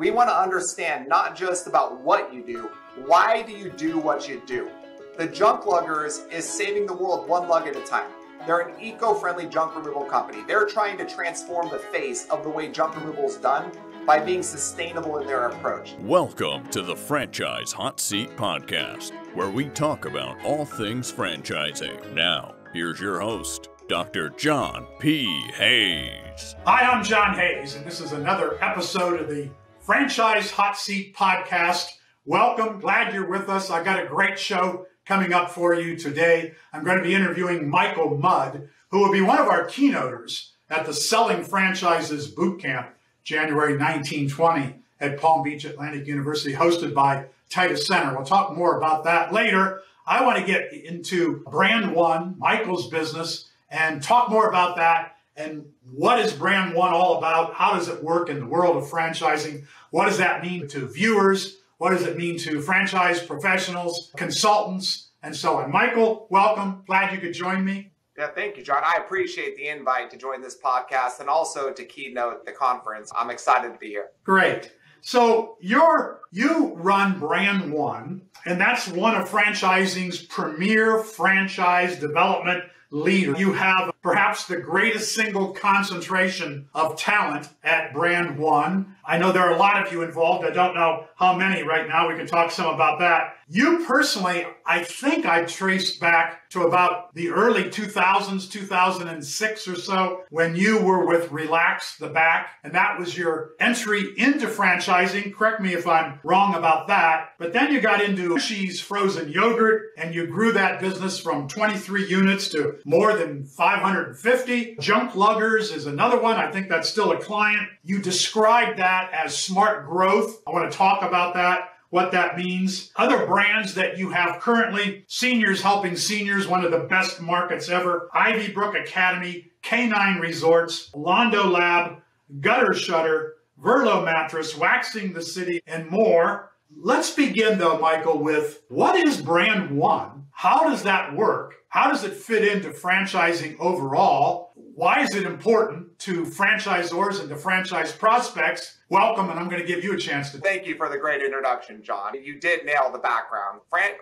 We want to understand not just about what you do, why do you do what you do? The Junk Luggers is saving the world one lug at a time. They're an eco-friendly junk removal company. They're trying to transform the face of the way junk removal is done by being sustainable in their approach. Welcome to the Franchise Hot Seat Podcast, where we talk about all things franchising. Now, here's your host, Dr. John P. Hayes. Hi, I'm John Hayes, and this is another episode of the Franchise Hot Seat Podcast. Welcome. Glad you're with us. I got a great show coming up for you today. I'm going to be interviewing Michael Mudd, who will be one of our keynoters at the Selling Franchises Bootcamp, January 1920 at Palm Beach Atlantic University, hosted by Titus Center. We'll talk more about that later. I want to get into Brand One, Michael's business, and talk more about that and what is Brand One all about? How does it work in the world of franchising? What does that mean to viewers? What does it mean to franchise professionals, consultants, and so on? Michael, welcome. Glad you could join me. Yeah, thank you, John. I appreciate the invite to join this podcast and also to keynote the conference. I'm excited to be here. Great. So you run Brand One, and that's one of franchising's premier franchise development leaders. You have perhaps the greatest single concentration of talent at Brand One. I know there are a lot of you involved. I don't know how many right now. We can talk some about that. You personally, I think I traced back to about the early 2000s, 2006 or so, when you were with Relax the Back, and that was your entry into franchising. Correct me if I'm wrong about that. But then you got into She's frozen yogurt, and you grew that business from 23 units to more than 550. Junk Luggers is another one. I think that's still a client. You described that as smart growth. I want to talk about that, what that means. Other brands that you have currently: Seniors Helping Seniors, one of the best markets ever; Ivy Brook Academy, Canine Resorts, Londo Lab, Gutter Shutter, Verlo Mattress, Waxing the City, and more. Let's begin though, Michael, with what is Brand One? How does that work? How does it fit into franchising overall? Why is it important to franchisors and to franchise prospects? Welcome, and I'm going to give you a chance to. Thank you for the great introduction, John. You did nail the background.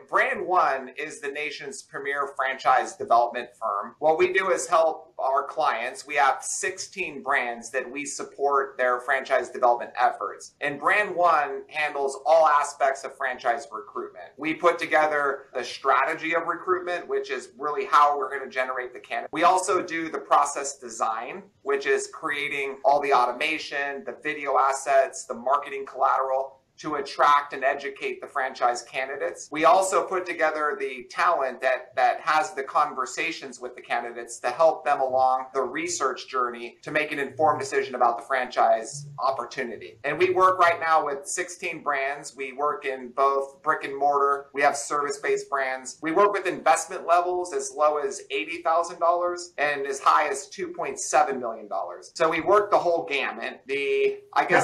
Brand One is the nation's premier franchise development firm. What we do is help our clients. We have 16 brands that we support their franchise development efforts. And Brand One handles all aspects of franchise recruitment. We put together the strategy of recruitment, which is really how we're going to generate the candidate. We also do the process design, which is creating all the automation, the video assets, the marketing collateral to attract and educate the franchise candidates. We also put together the talent that has the conversations with the candidates to help them along the research journey to make an informed decision about the franchise opportunity. And we work right now with 16 brands. We work in both brick and mortar. We have service-based brands. We work with investment levels as low as $80,000 and as high as $2.7 million. So we work the whole gamut.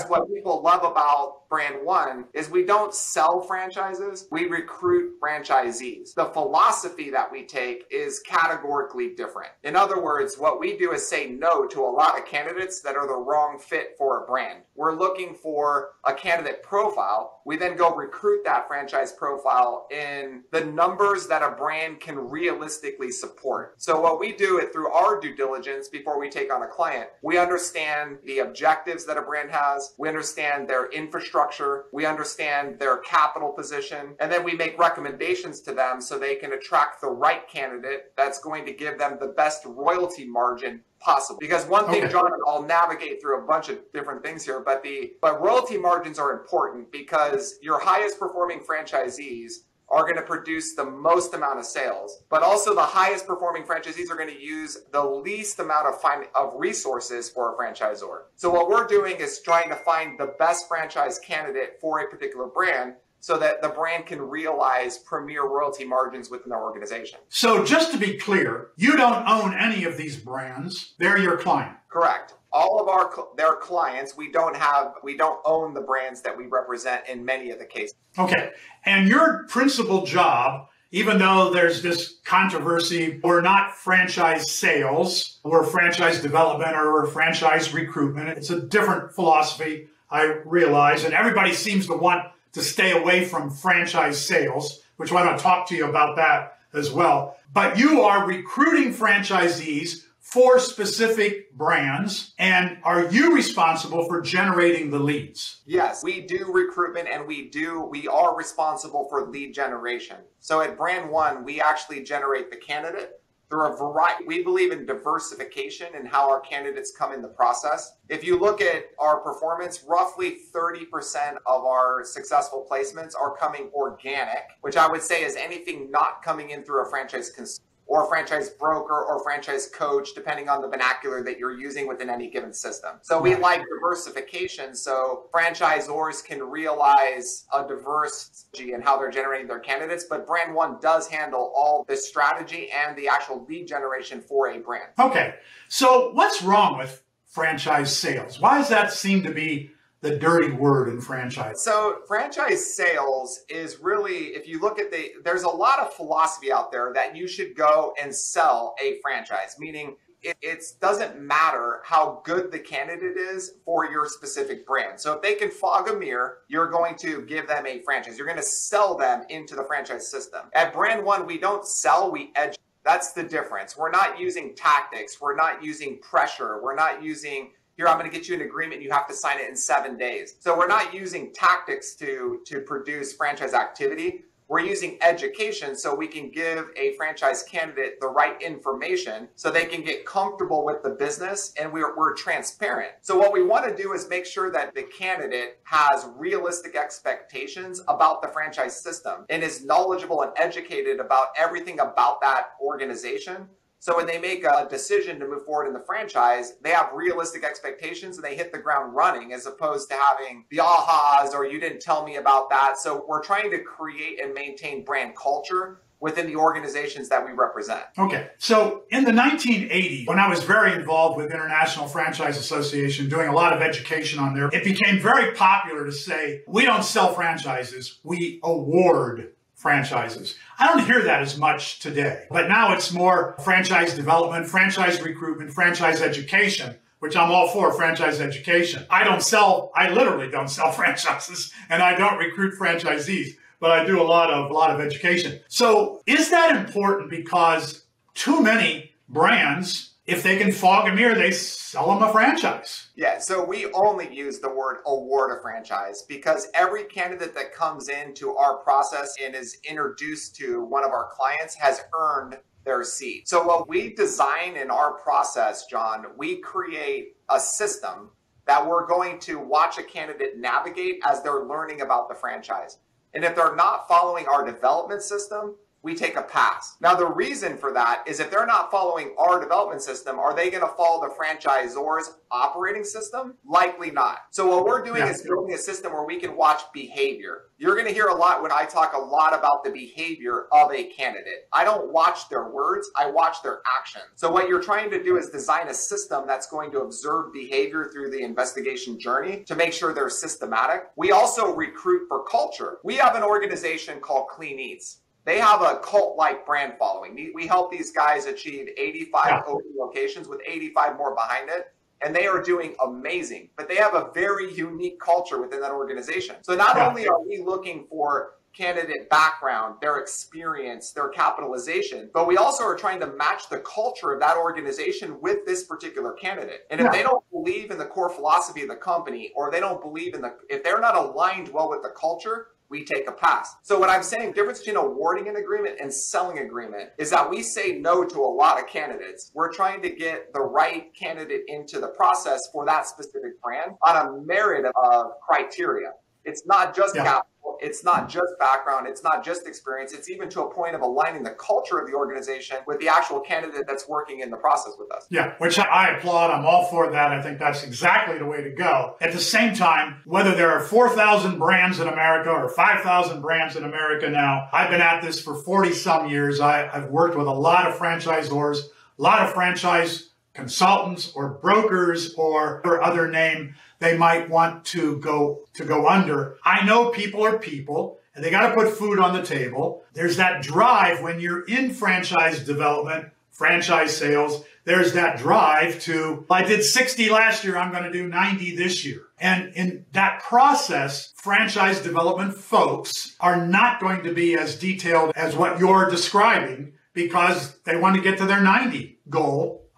What people love about Brand One is we don't sell franchises, we recruit franchisees. The philosophy that we take is categorically different. In other words, what we do is say no to a lot of candidates that are the wrong fit for a brand. We're looking for a candidate profile. We then go recruit that franchise profile in the numbers that a brand can realistically support. So what we do through our due diligence before we take on a client, we understand the objectives that a brand has, we understand their infrastructure, we understand their capital position, and then we make recommendations to them so they can attract the right candidate that's going to give them the best royalty margin possible. Because one thing, John, I'll navigate through a bunch of different things here, but royalty margins are important because your highest performing franchisees are going to produce the most amount of sales, but also the highest performing franchisees are going to use the least amount of resources for a franchisor. So what we're doing is trying to find the best franchise candidate for a particular brand so that the brand can realize premier royalty margins within their organization. So just to be clear, you don't own any of these brands. They're your client. Correct. All of their clients, we don't own the brands that we represent in many of the cases. Okay. And your principal job, even though there's this controversy, we're not franchise sales, we're franchise development or we're franchise recruitment. It's a different philosophy. I realize, and everybody seems to want to stay away from franchise sales, which I want to talk to you about that as well. But you are recruiting franchisees for specific brands, and are you responsible for generating the leads? Yes, we do recruitment, and we are responsible for lead generation. So at Brand One, we actually generate the candidate through a variety. We believe in diversification and how our candidates come in the process. If you look at our performance, roughly 30% of our successful placements are coming organic, which I would say is anything not coming in through a franchise consumer or franchise broker or franchise coach, depending on the vernacular that you're using within any given system. So we like diversification, so franchisors can realize a diversity in how they're generating their candidates, but Brand One does handle all the strategy and the actual lead generation for a brand. Okay, so what's wrong with franchise sales? Why does that seem to be the dirty word in franchise? So franchise sales is really, if you look at there's a lot of philosophy out there that you should go and sell a franchise, meaning it doesn't matter how good the candidate is for your specific brand. So if they can fog a mirror, you're going to give them a franchise. You're going to sell them into the franchise system. At Brand One, we don't sell, we educate. That's the difference. We're not using tactics. We're not using pressure. We're not using, here, I'm going to get you an agreement. You have to sign it in 7 days. So we're not using tactics to produce franchise activity. We're using education so we can give a franchise candidate the right information so they can get comfortable with the business, and we're transparent. So what we want to do is make sure that the candidate has realistic expectations about the franchise system and is knowledgeable and educated about everything about that organization. So when they make a decision to move forward in the franchise, they have realistic expectations and they hit the ground running, as opposed to having the ahas or you didn't tell me about that. So we're trying to create and maintain brand culture within the organizations that we represent. Okay, so in the 1980s, when I was very involved with International Franchise Association, doing a lot of education on there, it became very popular to say, we don't sell franchises, we award franchises. I don't hear that as much today, but now it's more franchise development, franchise recruitment, franchise education, which I'm all for franchise education. I literally don't sell franchises, and I don't recruit franchisees, but I do a lot of education. So is that important? Because too many brands, if they can fog a mirror, they sell them a franchise. Yeah, so we only use the word award a franchise because every candidate that comes into our process and is introduced to one of our clients has earned their seat. So what we design in our process, John, we create a system that we're going to watch a candidate navigate as they're learning about the franchise. And if they're not following our development system, we take a pass. Now, the reason for that is if they're not following our development system, are they going to follow the franchisor's operating system? Likely not. So what we're doing is building a system where we can watch behavior. You're going to hear a lot when I talk a lot about the behavior of a candidate. I don't watch their words, I watch their actions. So what you're trying to do is design a system that's going to observe behavior through the investigation journey to make sure they're systematic. We also recruit for culture. We have an organization called Clean Eats. They have a cult-like brand following. We help these guys achieve 85 open locations with 85 more behind it, and they are doing amazing. But they have a very unique culture within that organization. So not only are we looking for candidate background, their experience, their capitalization, but we also are trying to match the culture of that organization with this particular candidate. And if they don't believe in the core philosophy of the company, or they don't believe if they're not aligned well with the culture, we take a pass. So what I'm saying, the difference between awarding an agreement and selling agreement is that we say no to a lot of candidates. We're trying to get the right candidate into the process for that specific brand on a merit of criteria. It's not just capital, it's not just background, it's not just experience, it's even to a point of aligning the culture of the organization with the actual candidate that's working in the process with us. Yeah, which I applaud. I'm all for that. I think that's exactly the way to go. At the same time, whether there are 4,000 brands in America or 5,000 brands in America now, I've been at this for 40 some years. I've worked with a lot of franchisors, a lot of franchise consultants or brokers or other name they might want to go under. I know people are people and they got to put food on the table. There's that drive when you're in franchise development, franchise sales. there's that drive to, I did 60 last year, I'm going to do 90 this year. And in that process, franchise development folks are not going to be as detailed as what you're describing because they want to get to their 90 goal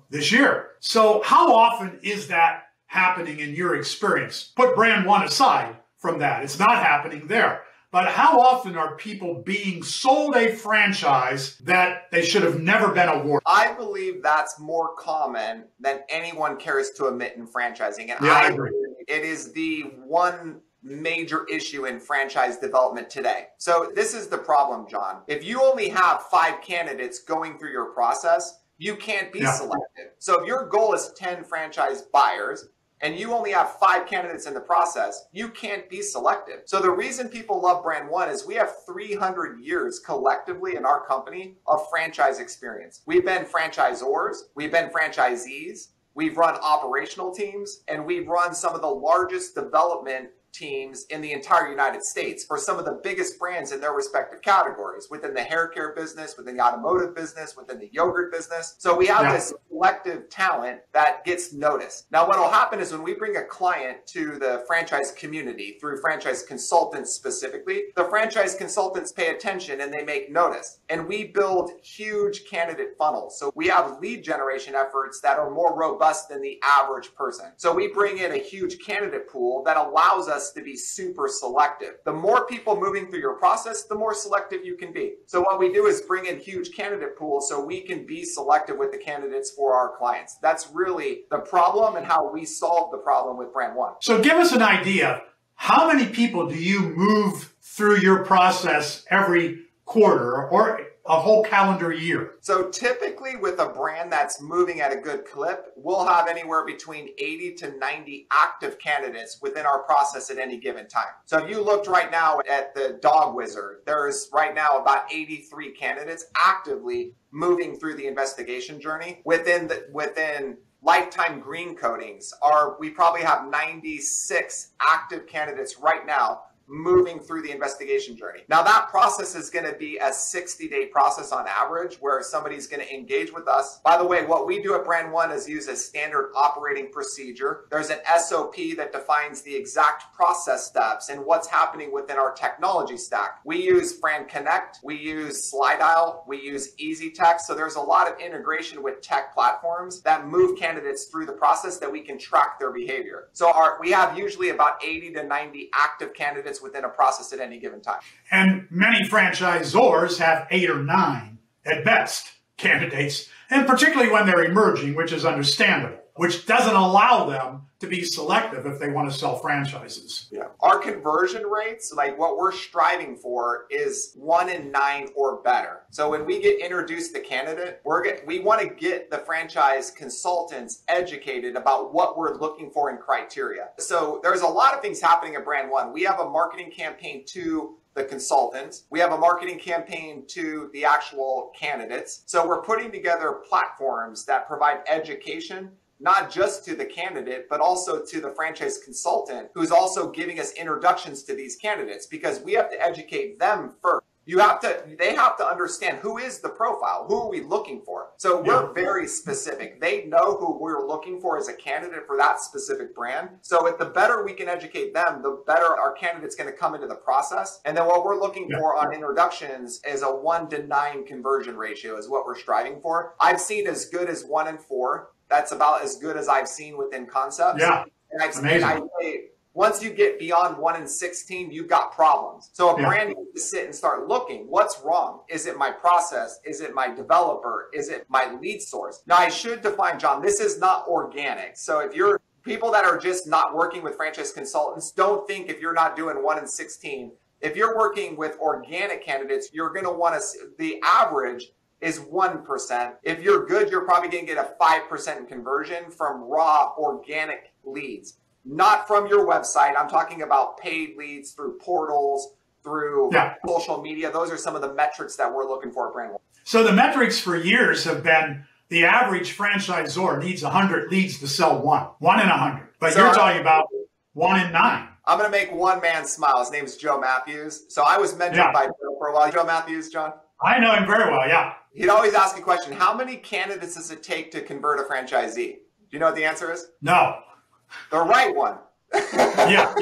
this year. So how often is that happening in your experience? Put brand one aside from that. It's not happening there. But how often are people being sold a franchise that they should have never been awarded? I believe that's more common than anyone cares to admit in franchising. And I agree. It is the one major issue in franchise development today. So this is the problem, John. If you only have 5 candidates going through your process, you can't be selective. So if your goal is 10 franchise buyers, and you only have 5 candidates in the process, you can't be selective. So the reason people love Brand One is we have 300 years collectively in our company of franchise experience. We've been franchisors, we've been franchisees, we've run operational teams, and we've run some of the largest development teams in the entire United States for some of the biggest brands in their respective categories within the hair care business, within the automotive business, within the yogurt business. So we have this collective talent that gets noticed. Now, what will happen is when we bring a client to the franchise community through franchise consultants specifically, the franchise consultants pay attention and they make notice. And we build huge candidate funnels. So we have lead generation efforts that are more robust than the average person. So we bring in a huge candidate pool that allows us to be super selective. The more people moving through your process, the more selective you can be. So what we do is bring in huge candidate pools so we can be selective with the candidates for our clients. That's really the problem and how we solve the problem with Brand One. So give us an idea. How many people do you move through your process every quarter or a whole calendar year? So typically with a brand that's moving at a good clip, we'll have anywhere between 80 to 90 active candidates within our process at any given time. So if you looked right now at the Dog Wizard, there's right now about 83 candidates actively moving through the investigation journey. Within lifetime green coatings, we probably have 96 active candidates right now moving through the investigation journey. Now that process is going to be a 60-day process on average where somebody's going to engage with us. By the way, what we do at Brand One is use a standard operating procedure. There's an SOP that defines the exact process steps and what's happening within our technology stack. We use Fran Connect, we use SlideIsle, we use Easy Text. So there's a lot of integration with tech platforms that move candidates through the process that we can track their behavior. So we have usually about 80 to 90 active candidates within a process at any given time. And many franchisors have 8 or 9 at best candidates, and particularly when they're emerging, which is understandable, which doesn't allow them to be selective if they want to sell franchises. Yeah. Our conversion rates, like what we're striving for, is 1 in 9 or better. So when we get introduced to candidate, we want to get the franchise consultants educated about what we're looking for in criteria. So there's a lot of things happening at Brand One. We have a marketing campaign to the consultants. We have a marketing campaign to the actual candidates. So we're putting together platforms that provide education not just to the candidate, but also to the franchise consultant who's also giving us introductions to these candidates, because we have to educate them first. They have to understand who is the profile, who are we looking for. So we're very specific. They know who we're looking for as a candidate for that specific brand. So the better we can educate them, the better our candidate's going to come into the process. And then what we're looking for on introductions is a 1 to 9 conversion ratio is what we're striving for. I've seen as good as 1 in 4. That's about as good as I've seen within concepts. Yeah, and I say, once you get beyond 1 in 16, you've got problems. So a brand needs to sit and start looking. What's wrong? Is it my process? Is it my developer? Is it my lead source? Now, I should define, John, this is not organic. So if you're people that are just not working with franchise consultants, don't think if you're not doing 1 in 16. If you're working with organic candidates, you're going to want to, the average is 1%. If you're good, you're probably going to get a 5% conversion from raw organic leads. Not from your website. I'm talking about paid leads through portals, through social media. Those are some of the metrics that we're looking for at Brand One. So the metrics for years have been the average franchisor needs 100 leads to sell 1 in 100. But you're talking about 1 in 9. I'm going to make one man smile. His name's Joe Matthews. So I was mentored by Joe for a while. Joe Matthews, John? I know him very well, yeah. He'd always ask a question, how many candidates does it take to convert a franchisee? Do you know what the answer is? No. The right one. Yeah.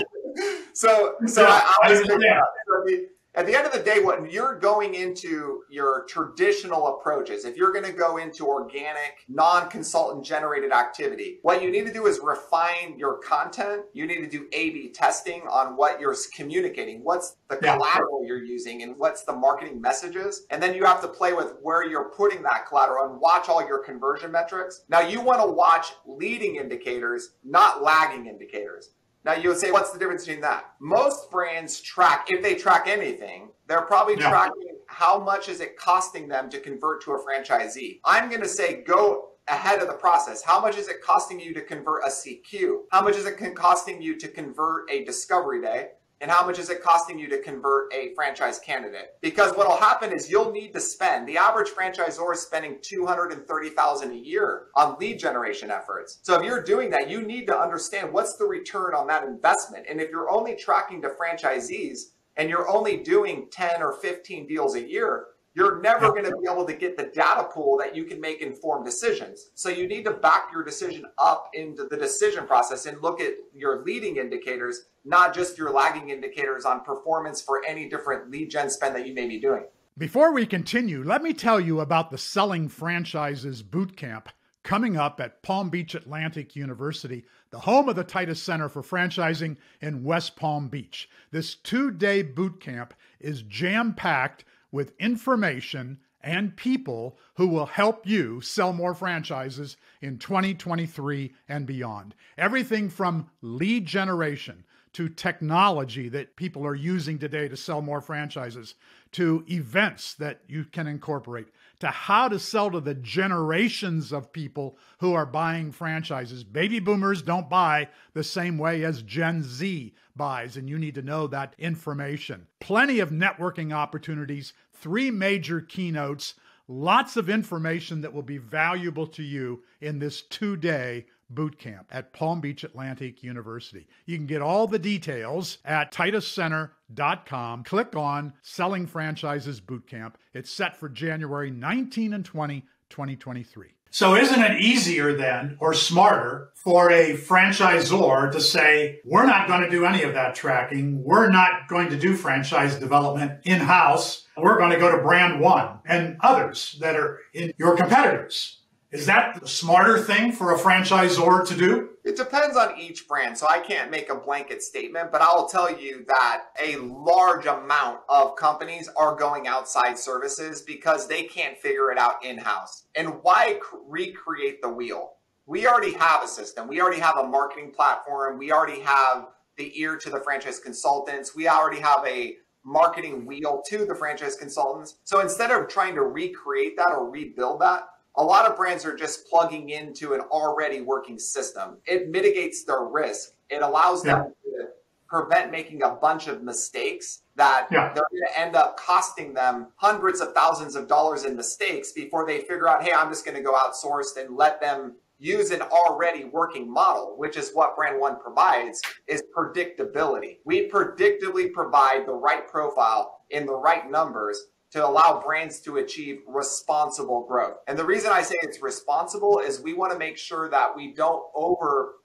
So Yeah, I always understand. at the end of the day, when you're going into your traditional approaches, if you're going to go into organic, non-consultant generated activity, what you need to do is refine your content. You need to do A/B testing on what you're communicating, what's the collateral you're using, and what's the marketing messages. And then you have to play with where you're putting that collateral and watch all your conversion metrics. Now, you want to watch leading indicators, not lagging indicators. Now, you would say, what's the difference between that? Most brands track, if they track anything, they're probably tracking how much is it costing them to convert to a franchisee. I'm going to say, go ahead of the process. How much is it costing you to convert a CQ? How much is it costing you to convert a discovery day? And how much is it costing you to convert a franchise candidate? Because what will happen is you'll need to spend, the average franchisor is spending $230,000 a year on lead generation efforts. So if you're doing that, you need to understand what's the return on that investment. And if you're only tracking to franchisees and you're only doing 10 or 15 deals a year, you're never going to be able to get the data pool that you can make informed decisions. So you need to back your decision up into the decision process and look at your leading indicators, not just your lagging indicators on performance for any different lead gen spend that you may be doing. Before we continue, let me tell you about the Selling Franchises Bootcamp coming up at Palm Beach Atlantic University, the home of the Titus Center for Franchising in West Palm Beach. This 2-day bootcamp is jam-packed with information and people who will help you sell more franchises in 2023 and beyond. Everything from lead generation to technology that people are using today to sell more franchises, to events that you can incorporate, to how to sell to the generations of people who are buying franchises. Baby boomers don't buy the same way as Gen Z buys, and you need to know that information. Plenty of networking opportunities, 3 major keynotes, lots of information that will be valuable to you in this 2-day bootcamp at Palm Beach Atlantic University. You can get all the details at tituscenter.com. Click on Selling Franchises Bootcamp. It's set for January 19 and 20, 2023. So isn't it easier then, or smarter, for a franchisor to say, we're not going to do any of that tracking. We're not going to do franchise development in-house. We're going to go to Brand One and others that are in your competitors. Is that the smarter thing for a franchisor to do? It depends on each brand, so I can't make a blanket statement, but I'll tell you that a large amount of companies are going outside services because they can't figure it out in-house. And why recreate the wheel? We already have a system. We already have a marketing platform. We already have the ear to the franchise consultants. We already have a marketing wheel to the franchise consultants. So instead of trying to recreate that or rebuild that, a lot of brands are just plugging into an already working system. It mitigates their risk. It allows them to prevent making a bunch of mistakes that they're going to end up costing them hundreds of thousands of dollars in mistakes before they figure out, hey, I'm just going to go outsourced and let them use an already working model, which is what Brand One provides, is predictability. We predictably provide the right profile in the right numbers to allow brands to achieve responsible growth. And the reason I say it's responsible is we want to make sure that we don't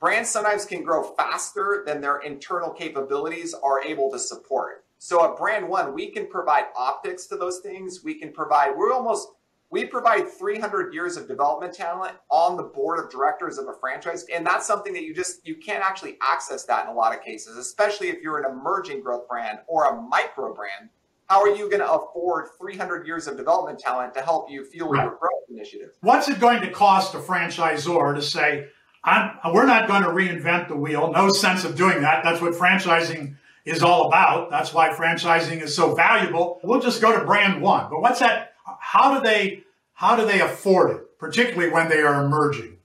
brands sometimes can grow faster than their internal capabilities are able to support. So at Brand One, we can provide optics to those things. We provide 300 years of development talent on the board of directors of a franchise. And that's something that you can't actually access that in a lot of cases, especially if you're an emerging growth brand or a micro brand. How are you going to afford 300 years of development talent to help you fuel your growth initiative? What's it going to cost a franchisor to say, we're not going to reinvent the wheel? No sense of doing that. That's what franchising is all about. That's why franchising is so valuable. We'll just go to Brand One. But what's that? How do they afford it, particularly when they are emerging?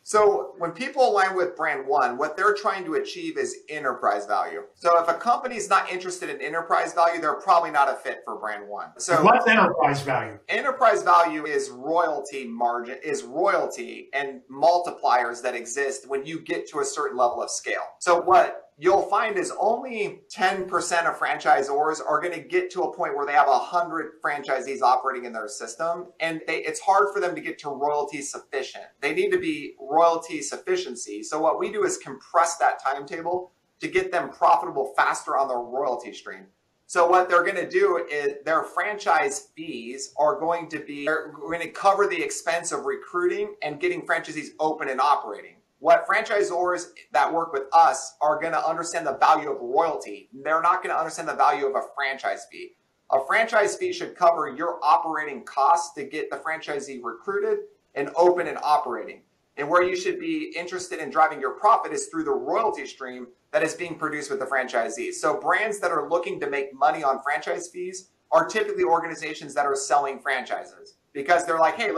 So when people align with brand one, what they're trying to achieve is enterprise value. So if a company's not interested in enterprise value, they're probably not a fit for brand one. So what's enterprise value? Enterprise value is royalty margin, is royalty and multipliers that exist when you get to a certain level of scale. So what you'll find is only 10% of franchisors are going to get to a point where they have 100 franchisees operating in their system. And it's hard for them to get to royalty sufficient. They need to be royalty sufficiency. So what we do is compress that timetable to get them profitable faster on their royalty stream. So what they're going to do is their franchise fees are going to cover the expense of recruiting and getting franchisees open and operating. What franchisors that work with us are going to understand the value of royalty. They're not going to understand the value of a franchise fee. A franchise fee should cover your operating costs to get the franchisee recruited and open and operating. And where you should be interested in driving your profit is through the royalty stream that is being produced with the franchisees. So brands that are looking to make money on franchise fees are typically organizations that are selling franchises, because they're like, hey,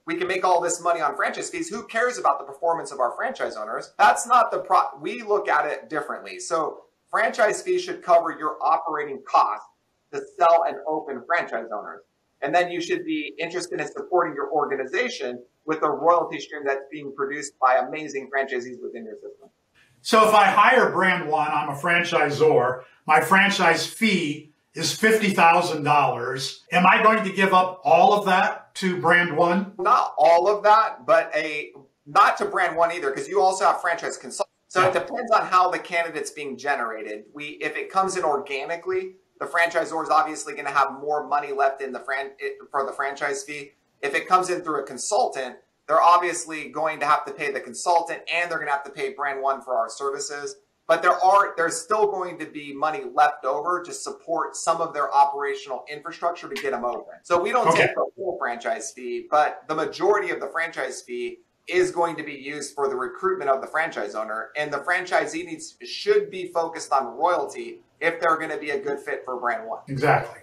we can make all this money on franchise fees. Who cares about the performance of our franchise owners? That's not we look at it differently. So franchise fees should cover your operating costs to sell and open franchise owners. And then you should be interested in supporting your organization with a royalty stream that's being produced by amazing franchisees within your system. So if I hire brand one, I'm a franchisor, my franchise fee is $50,000. Am I going to give up all of that to brand one? Not all of that, but not to brand one either, because you also have franchise consultants. So it depends on how the candidate's being generated. If it comes in organically, the franchisor is obviously going to have more money left in for the franchise fee. If it comes in through a consultant, they're obviously going to have to pay the consultant, and they're going to have to pay brand one for our services. But there's still going to be money left over to support some of their operational infrastructure to get them open. So we don't take the full franchise fee, but the majority of the franchise fee is going to be used for the recruitment of the franchise owner. And the franchisee should be focused on royalty if they're going to be a good fit for brand one. Exactly.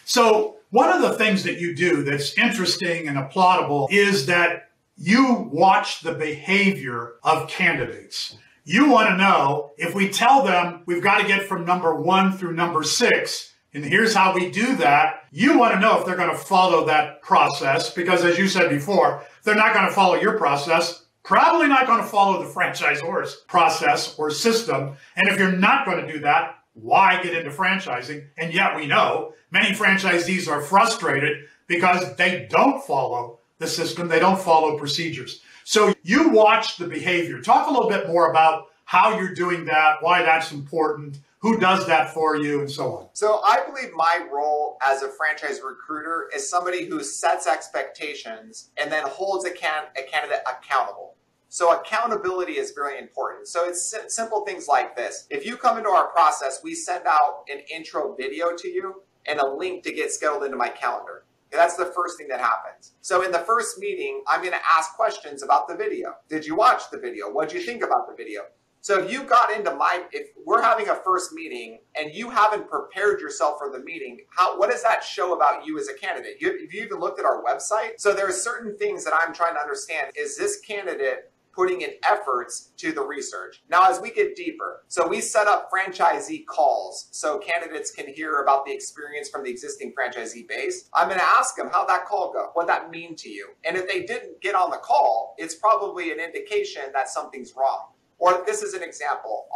So one of the things that you do that's interesting and applaudable is that you watch the behavior of candidates. You want to know, if we tell them we've got to get from number 1 through number 6, and here's how we do that, you want to know if they're going to follow that process, because as you said before, they're not going to follow your process, probably not going to follow the franchisor's process or system. And if you're not going to do that, why get into franchising? And yet we know many franchisees are frustrated because they don't follow the system, they don't follow procedures. So you watch the behavior. Talk a little bit more about how you're doing that, why that's important, who does that for you, and so on. So I believe my role as a franchise recruiter is somebody who sets expectations and then holds a candidate accountable. So accountability is very important. So it's simple things like this. If you come into our process, we send out an intro video to you and a link to get scheduled into my calendar. That's the first thing that happens. So in the first meeting, I'm going to ask questions about the video. Did you watch the video? What did you think about the video? So if you got into if we're having a first meeting and you haven't prepared yourself for the meeting, what does that show about you as a candidate? Have you even looked at our website? So there are certain things that I'm trying to understand. Is this candidate putting in efforts to the research? Now, as we get deeper, so we set up franchisee calls so candidates can hear about the experience from the existing franchisee base. I'm going to ask them how that call go, what that mean to you. And if they didn't get on the call, it's probably an indication that something's wrong. Or this is an example.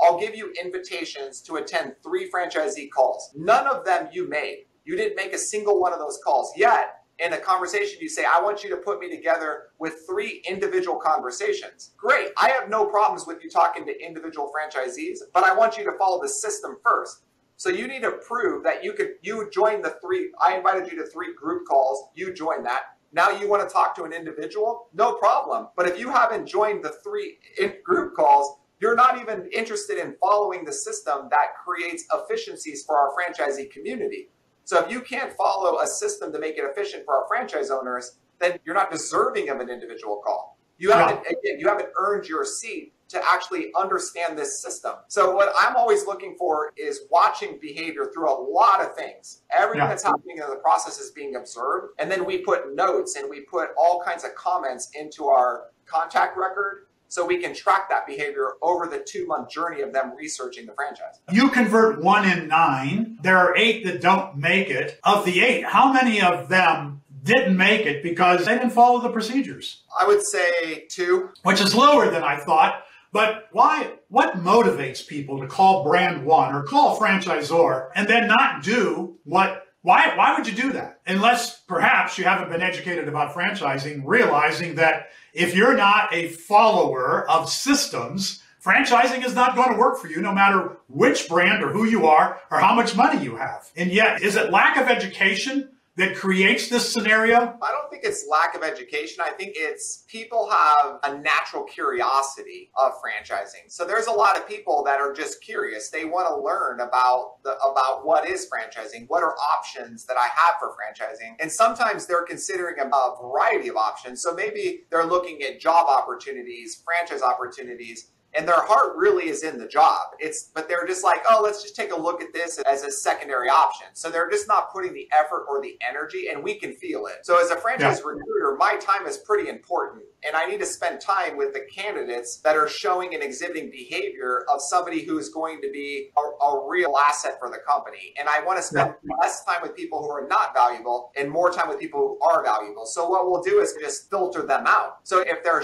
I'll give you invitations to attend 3 franchisee calls. None of them you made. You didn't make a single one of those calls yet. In a conversation, you say, I want you to put me together with 3 individual conversations. Great. I have no problems with you talking to individual franchisees, but I want you to follow the system first. So you need to prove that you joined the 3. I invited you to 3 group calls. You joined that. Now you want to talk to an individual? No problem. But if you haven't joined the 3 group calls, you're not even interested in following the system that creates efficiencies for our franchisee community. So if you can't follow a system to make it efficient for our franchise owners, then you're not deserving of an individual call. You haven't earned your seat to actually understand this system. So what I'm always looking for is watching behavior through a lot of things. Everything that's happening in the process is being observed. And then we put notes and we put all kinds of comments into our contact record so we can track that behavior over the 2-month journey of them researching the franchise. You convert 1 in 9. There are 8 that don't make it. Of the 8, how many of them didn't make it because they didn't follow the procedures? I would say 2. Which is lower than I thought. But why? What motivates people to call brand one or call a franchisor and then not do what? Why would you do that? Unless perhaps you haven't been educated about franchising, realizing that if you're not a follower of systems, franchising is not going to work for you no matter which brand or who you are or how much money you have. And yet, is it lack of education that creates this scenario? I don't think it's lack of education. I think it's people have a natural curiosity of franchising. So there's a lot of people that are just curious. They want to learn about what is franchising, what are options that I have for franchising. And sometimes they're considering a variety of options. So maybe they're looking at job opportunities, franchise opportunities, and their heart really is in the job. But they're just like, oh, let's just take a look at this as a secondary option. So they're just not putting the effort or the energy, and we can feel it. So as a franchise recruiter, my time is pretty important, and I need to spend time with the candidates that are showing and exhibiting behavior of somebody who is going to be a real asset for the company. And I want to spend less time with people who are not valuable and more time with people who are valuable. So what we'll do is just filter them out. So if they're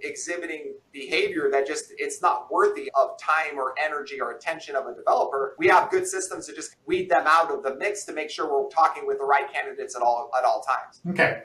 exhibiting behavior that it's not worthy of time or energy or attention of a developer, we have good systems to just weed them out of the mix to make sure we're talking with the right candidates at all times. Okay.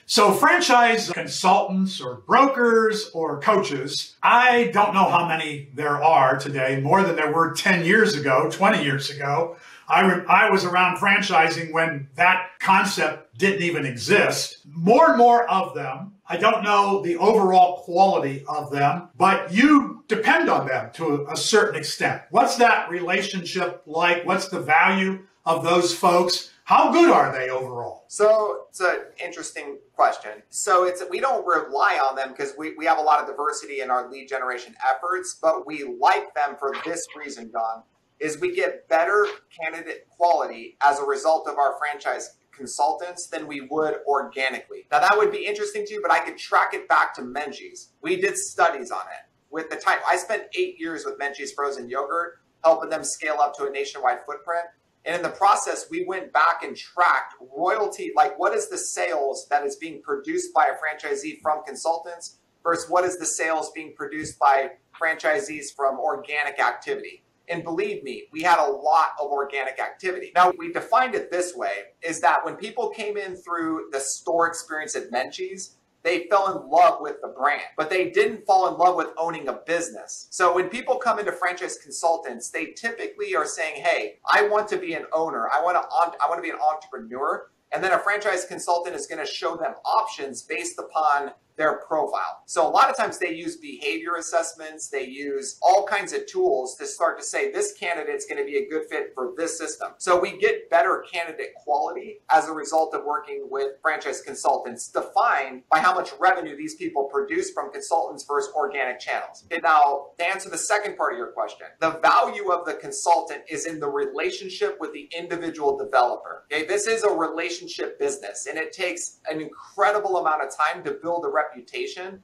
So franchise consultants or brokers or coaches, I don't know how many there are today, more than there were 10 years ago, 20 years ago. I was around franchising when that concept didn't even exist. More and more of them. I don't know the overall quality of them, but you depend on them to a certain extent. What's that relationship like? What's the value of those folks? How good are they overall? So it's an interesting question. So we don't rely on them because we have a lot of diversity in our lead generation efforts, but we like them for this reason, John, is we get better candidate quality as a result of our franchise consultants than we would organically. Now that would be interesting to you, but I could track it back to Menchie's. We did studies on it. With the time, I spent 8 years with Menchie's frozen yogurt, helping them scale up to a nationwide footprint. And in the process, we went back and tracked royalty, like what is the sales that is being produced by a franchisee from consultants versus what is the sales being produced by franchisees from organic activity. And believe me, we had a lot of organic activity. Now, we defined it this way, is that when people came in through the store experience at Menchie's, they fell in love with the brand, but they didn't fall in love with owning a business. So when people come into franchise consultants, they typically are saying, hey, I want to be an owner. I want to be an entrepreneur. And then a franchise consultant is going to show them options based upon their profile. So a lot of times they use behavior assessments. They use all kinds of tools to start to say this candidate's going to be a good fit for this system. So we get better candidate quality as a result of working with franchise consultants, defined by how much revenue these people produce from consultants versus organic channels. And now, to answer the second part of your question, the value of the consultant is in the relationship with the individual developer. Okay, this is a relationship business, and it takes an incredible amount of time to build a reputation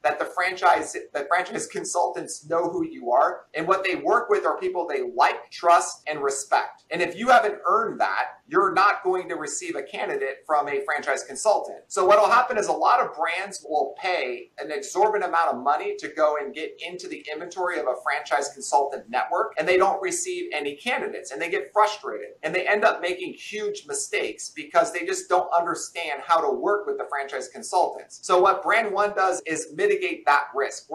that the franchise consultants know who you are, and what they work with are people they like, trust, and respect. And if you haven't earned that, you're not going to receive a candidate from a franchise consultant. So what will happen is a lot of brands will pay an exorbitant amount of money to go and get into the inventory of a franchise consultant network, and they don't receive any candidates, and they get frustrated, and they end up making huge mistakes because they just don't understand how to work with the franchise consultants. So what Brand One does is mitigate that risk.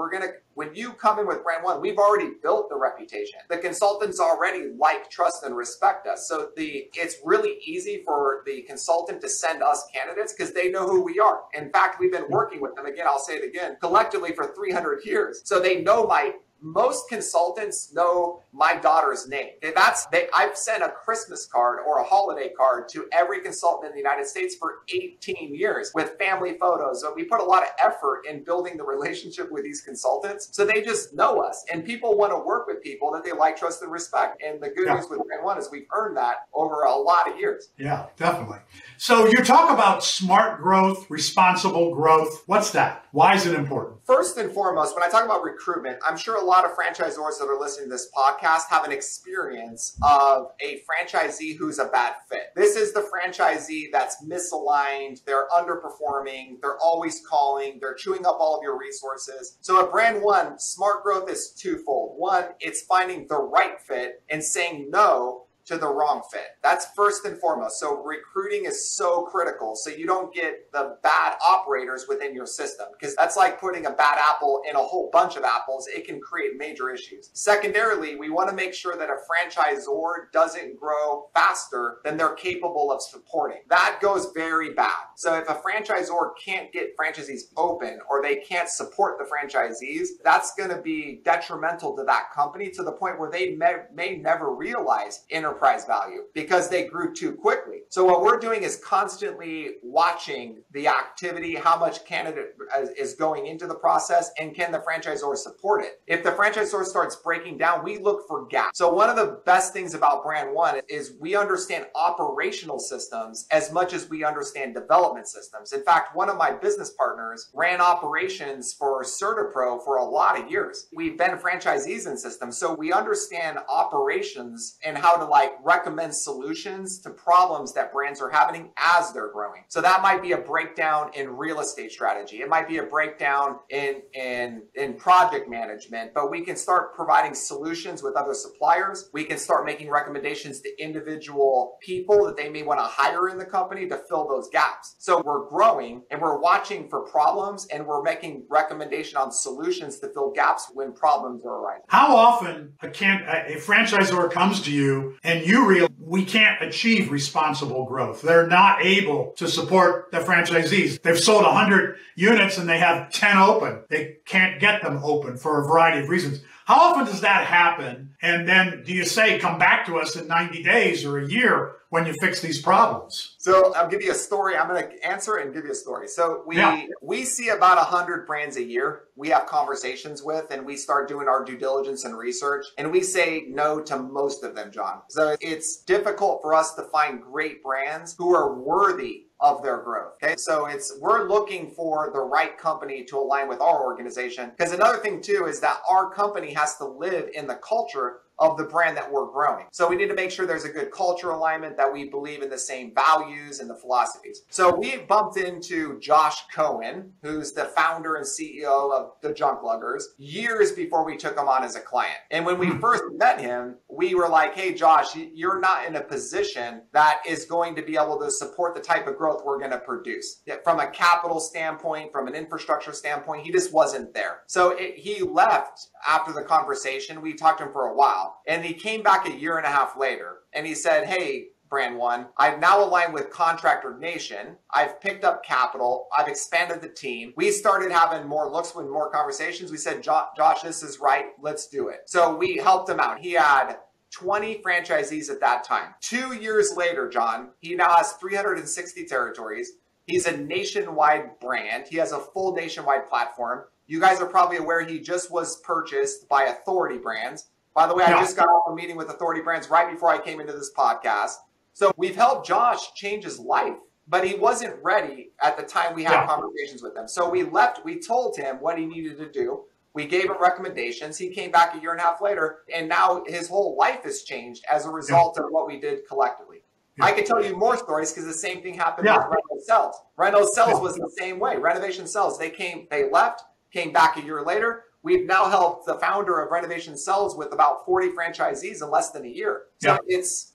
When you come in with Brand One, we've already built the reputation. The consultants already like, trust, and respect us. So it's really easy for the consultant to send us candidates because they know who we are. In fact, we've been working with them, again, I'll say it again, collectively for 300 years. So they know my most consultants know my daughter's name. I've sent a Christmas card or a holiday card to every consultant in the United States for 18 years with family photos. So we put a lot of effort in building the relationship with these consultants. So they just know us, and people want to work with people that they like, trust, and respect. And the good news with Brand One is we've earned that over a lot of years. Yeah, definitely. So you talk about smart growth, responsible growth. What's that? Why is it important? First and foremost, when I talk about recruitment, I'm sure a lot of franchisors that are listening to this podcast have an experience of a franchisee who's a bad fit. This is the franchisee that's misaligned, they're underperforming, they're always calling, they're chewing up all of your resources. So at Brand One, smart growth is twofold. One, it's finding the right fit and saying no to the wrong fit. That's first and foremost. So recruiting is so critical so you don't get the bad operators within your system, because that's like putting a bad apple in a whole bunch of apples. It can create major issues. Secondarily, we want to make sure that a franchisor doesn't grow faster than they're capable of supporting. That goes very bad. So if a franchisor can't get franchisees open or they can't support the franchisees, that's going to be detrimental to that company to the point where they may never realize enterprise value because they grew too quickly. So what we're doing is constantly watching the activity, how much candidate is going into the process, and can the franchisor support it? If the franchisor starts breaking down, we look for gaps. So one of the best things about Brand One is we understand operational systems as much as we understand development systems. In fact, one of my business partners ran operations for CertaPro for a lot of years. We've been franchisees in systems, so we understand operations and how to recommend solutions to problems that brands are having as they're growing. So that might be a breakdown in real estate strategy. It might be a breakdown in project management, but we can start providing solutions with other suppliers. We can start making recommendations to individual people that they may want to hire in the company to fill those gaps. So we're growing and we're watching for problems and we're making recommendation on solutions to fill gaps when problems are arising. How often a franchisor comes to you and you realize we can't achieve responsible growth? They're not able to support the franchisees. They've sold 100 units and they have 10 open. They can't get them open for a variety of reasons. How often does that happen? And then do you say, come back to us in 90 days or a year when you fix these problems? So I'll give you a story. I'm going to answer and give you a story. So we see about 100 brands a year we have conversations with, and we start doing our due diligence and research, and we say no to most of them, John. So it's difficult for us to find great brands who are worthy of their growth. Okay. So we're looking for the right company to align with our organization. Because another thing too is that our company has to live in the culture of the brand that we're growing. So we need to make sure there's a good culture alignment, that we believe in the same values and the philosophies. So we bumped into Josh Cohen, who's the founder and CEO of the Junk Luggers, years before we took him on as a client. And when we first met him, we were like, hey, Josh, you're not in a position that is going to be able to support the type of growth we're going to produce. From a capital standpoint, from an infrastructure standpoint, he just wasn't there. So he left after the conversation. We talked to him for a while. And he came back a year and a half later and he said, hey, Brand One, I've now aligned with Contractor Nation. I've picked up capital. I've expanded the team. We started having more looks with more conversations. We said, Josh, this is right. Let's do it. So we helped him out. He had 20 franchisees at that time. 2 years later, John, he now has 360 territories. He's a nationwide brand. He has a full nationwide platform. You guys are probably aware he just was purchased by Authority Brands. By the way, I just got off a meeting with Authority Brands right before I came into this podcast. So we've helped Josh change his life, but he wasn't ready at the time we had conversations with him. So we told him what he needed to do. We gave him recommendations. He came back a year and a half later, and now his whole life has changed as a result of what we did collectively. I could tell you more stories because the same thing happened with Reno Cells. Reno Cells was the same way. Renovation Cells, they left, came back a year later. We've now helped the founder of Renovation Cells with about 40 franchisees in less than a year. So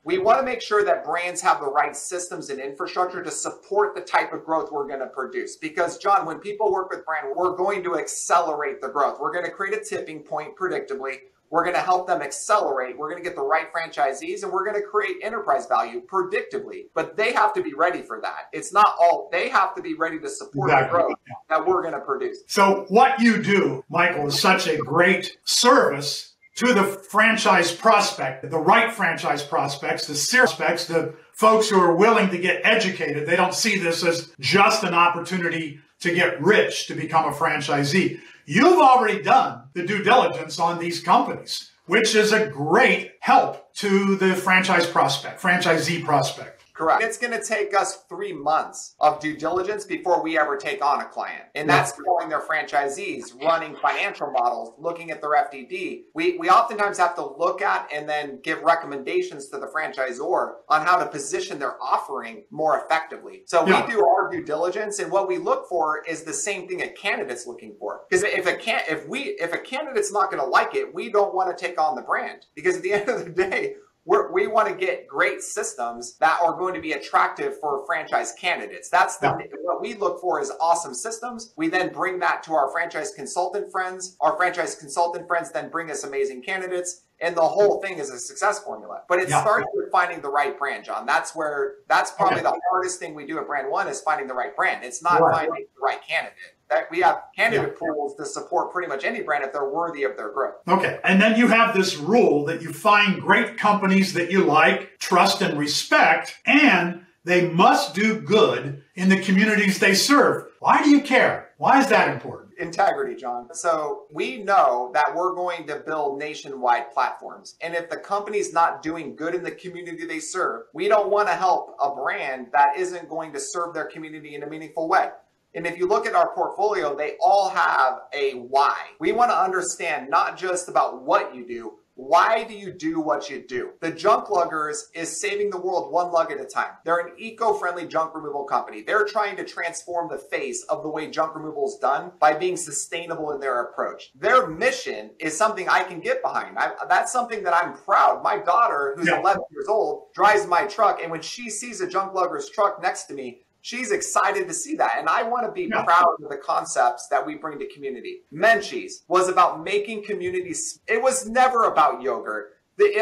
we want to make sure that brands have the right systems and infrastructure to support the type of growth we're going to produce. Because, John, when people work with brand, we're going to accelerate the growth. We're going to create a tipping point predictably. We're going to help them accelerate. We're going to get the right franchisees, and we're going to create enterprise value predictably. But they have to be ready for that. It's not all, they have to be ready to support the growth that we're going to produce. So what you do, Michael, is such a great service to the franchise prospect, the right franchise prospects, the serious prospects, the folks who are willing to get educated. They don't see this as just an opportunity to get rich, to become a franchisee. You've already done the due diligence on these companies, which is a great help to the franchisee prospect. Correct. It's going to take us 3 months of due diligence before we ever take on a client. And that's calling their franchisees, running financial models, looking at their FDD. We oftentimes have to look at and then give recommendations to the franchisor on how to position their offering more effectively. So we do our due diligence, and what we look for is the same thing a candidate's looking for. Because if a candidate's not going to like it, we don't want to take on the brand. Because at the end of the day, we want to get great systems that are going to be attractive for franchise candidates. That's what we look for is awesome systems. We then bring that to our franchise consultant friends. Our franchise consultant friends then bring us amazing candidates. And the whole thing is a success formula. But it starts with finding the right brand, John. That's probably the hardest thing we do at Brand One is finding the right brand. It's not finding the right candidate. That we have candidate pools to support pretty much any brand if they're worthy of their growth. Okay. And then you have this rule that you find great companies that you like, trust, and respect, and they must do good in the communities they serve. Why do you care? Why is that important? Integrity, John. So we know that we're going to build nationwide platforms. And if the company's not doing good in the community they serve, we don't want to help a brand that isn't going to serve their community in a meaningful way. And if you look at our portfolio, they all have a why. We want to understand not just about what you do, why do you do what you do? The Junk Luggers is saving the world one lug at a time. They're an eco-friendly junk removal company. They're trying to transform the face of the way junk removal is done by being sustainable in their approach. Their mission is something I can get behind. That's something that I'm proud. My daughter, who's 11 years old, drives my truck, and when she sees a Junk Luggers truck next to me, she's excited to see that. And I want to be proud of the concepts that we bring to community. Menchie's was about making communities. It was never about yogurt.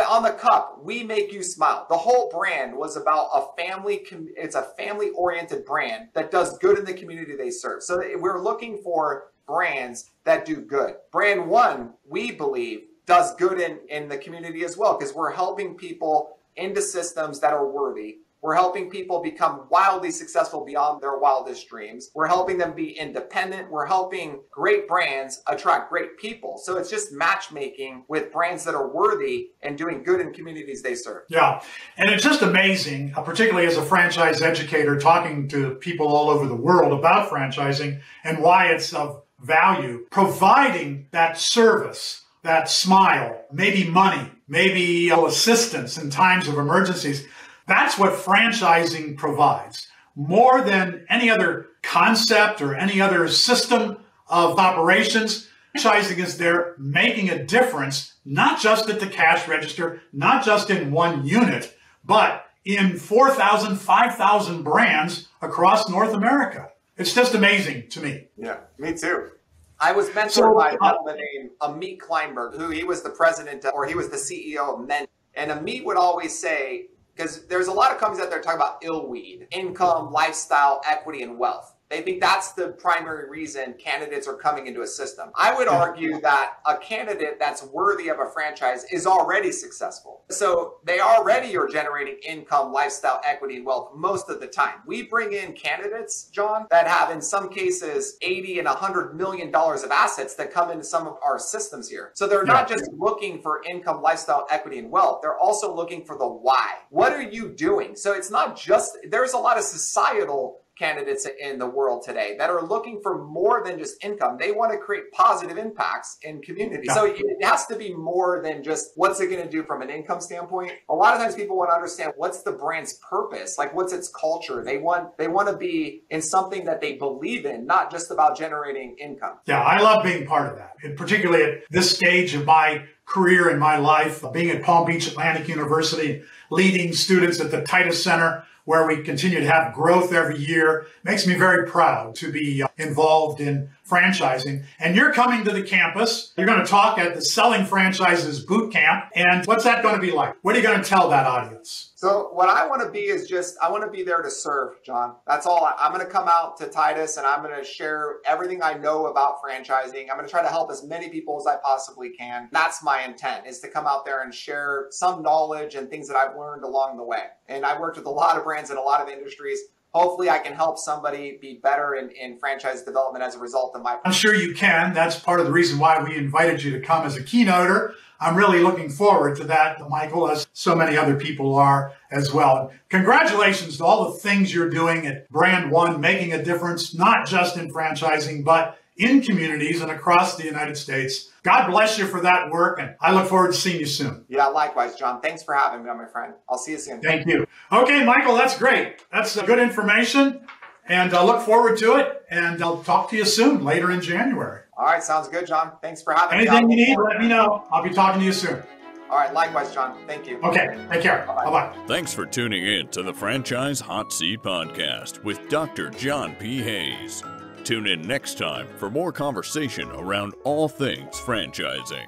On the cup, we make you smile. The whole brand was about a family. It's a family-oriented brand that does good in the community they serve. So we're looking for brands that do good. Brand One, we believe, does good in the community as well because we're helping people into systems that are worthy. We're helping people become wildly successful beyond their wildest dreams. We're helping them be independent. We're helping great brands attract great people. So it's just matchmaking with brands that are worthy and doing good in communities they serve. Yeah. And it's just amazing, particularly as a franchise educator, talking to people all over the world about franchising and why it's of value, providing that service, that smile, maybe money, maybe assistance in times of emergencies. That's what franchising provides. More than any other concept or any other system of operations, franchising is there making a difference, not just at the cash register, not just in one unit, but in 4,000, 5,000 brands across North America. It's just amazing to me. Yeah, me too. I was mentored by a gentleman named Amit Kleinberg, who he was the president or he was the CEO of Men. And Amit would always say, because there's a lot of companies out there talking about ILWEED, income, lifestyle, equity, and wealth. They think that's the primary reason candidates are coming into a system. I would argue that a candidate that's worthy of a franchise is already successful. So they already are generating income, lifestyle, equity, and wealth most of the time. We bring in candidates, John, that have in some cases $80 and $100 million of assets that come into some of our systems here. So they're not just looking for income, lifestyle, equity, and wealth. They're also looking for the why. What are you doing? So it's not just, there's a lot of societal candidates in the world today that are looking for more than just income. They want to create positive impacts in community. So it has to be more than just what's it going to do from an income standpoint. A lot of times people want to understand what's the brand's purpose, like what's its culture. They want to be in something that they believe in, not just about generating income. Yeah, I love being part of that, and particularly at this stage of my career in my life, being at Palm Beach Atlantic University, leading students at the Titus Center. where we continue to have growth every year. Makes me very proud to be involved in franchising. And you're coming to the campus. You're going to talk at the Selling Franchises Boot Camp. And what's that going to be like? What are you going to tell that audience? So what I want to be is I want to be there to serve, John. That's all. I'm going to come out to Titus and I'm going to share everything I know about franchising. I'm going to try to help as many people as I possibly can. That's my intent, is to come out there and share some knowledge and things that I've learned along the way. And I worked with a lot of brands in a lot of industries. Hopefully I can help somebody be better in franchise development as a result of my... I'm sure you can. That's part of the reason why we invited you to come as a keynoter. I'm really looking forward to that, Michael, as so many other people are as well. Congratulations to all the things you're doing at Brand One, making a difference, not just in franchising, but in communities and across the United States. God bless you for that work, and I look forward to seeing you soon. Yeah, likewise, John. Thanks for having me, my friend. I'll see you soon. Thank you. Okay, Michael, that's great. That's good information, and I look forward to it, and I'll talk to you soon, later in January. All right, sounds good, John. Thanks for having me. Anything you need, let me know. I'll be talking to you soon. All right, likewise, John. Thank you. Okay, take care. Bye-bye. Thanks for tuning in to the Franchise Hot Seat Podcast with Dr. John P. Hayes. Tune in next time for more conversation around all things franchising.